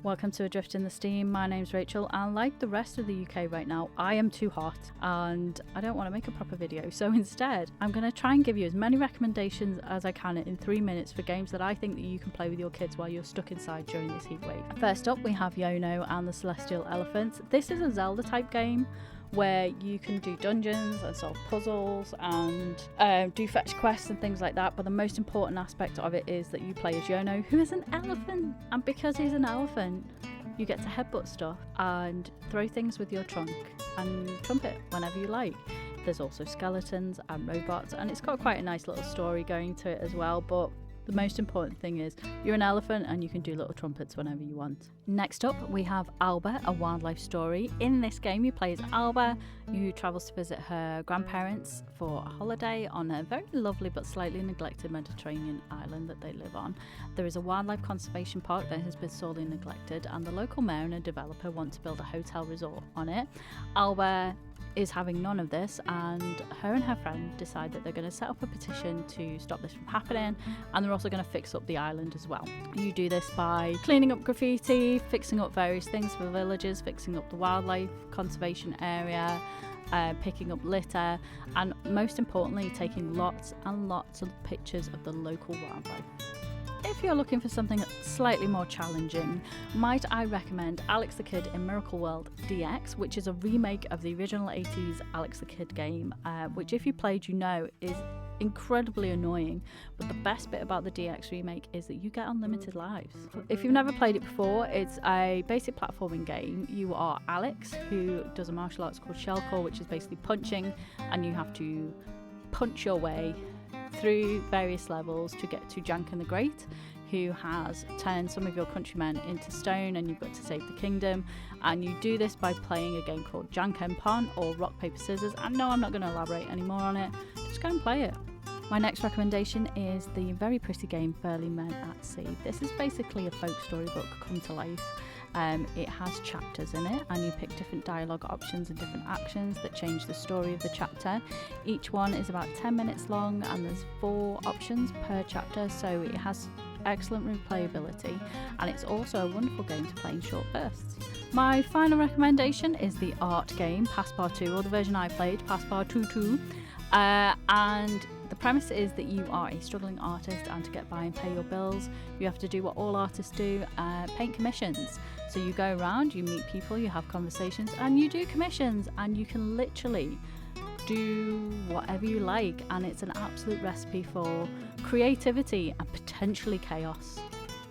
Welcome to Adrift in the Steam. My name's Rachel, and like the rest of the UK right now, I am too hot and I don't want to make a proper video. So instead, I'm going to try and give you as many recommendations as I can in 3 minutes for games that I think that you can play with your kids while you're stuck inside during this heat wave. First up, we have Yono and the Celestial Elephants. This is a Zelda type game where you can do dungeons and solve puzzles and do fetch quests and things like that, but the most important aspect of it is that you play as Yono, who is an elephant, and because he's an elephant you get to headbutt stuff and throw things with your trunk and trumpet whenever you like. There's also skeletons and robots, and it's got quite a nice little story going to it as well, but the most important thing is you're an elephant and you can do little trumpets whenever you want. Next up, we have Alba, a wildlife story. In this game, you play as Alba, who travels to visit her grandparents for a holiday on a very lovely but slightly neglected Mediterranean island that they live on. There is a wildlife conservation park that has been sorely neglected, and the local mayor and a developer want to build a hotel resort on it. Alba is having none of this, and her and her friend decide that they're going to set up a petition to stop this from happening, and they're also going to fix up the island as well. You do this by cleaning up graffiti, fixing up various things for villagers, fixing up the wildlife conservation area, picking up litter, and most importantly taking lots and lots of pictures of the local wildlife. If you're looking for something slightly more challenging, might I recommend Alexx Kidd in Miracle World DX, which is a remake of the original 80s Alexx Kidd game, which if you played you know is incredibly annoying, but the best bit about the DX remake is that you get unlimited lives. If you've never played it before, it's a basic platforming game. You are Alexx, who does a martial arts called shellcore, which is basically punching, and you have to punch your way through various levels to get to Janken the Great, who has turned some of your countrymen into stone, and you've got to save the kingdom. And you do this by playing a game called Janken Pon, or rock paper scissors, and no, I'm not going to elaborate anymore on it, just go and play it. My next recommendation is the very pretty game Burly Men at Sea. This is basically a folk story book come to life. It has chapters in it, and you pick different dialogue options and different actions that change the story of the chapter. Each one is about 10 minutes long, and there's 4 options per chapter, so it has excellent replayability, and it's also a wonderful game to play in short bursts. My final recommendation is the art game Passpartout, or the version I played, Passpartout, and the premise is that you are a struggling artist, and to get by and pay your bills, you have to do what all artists do, paint commissions. So you go around, you meet people, you have conversations, and you do commissions, and you can literally do whatever you like, and it's an absolute recipe for creativity and potentially chaos.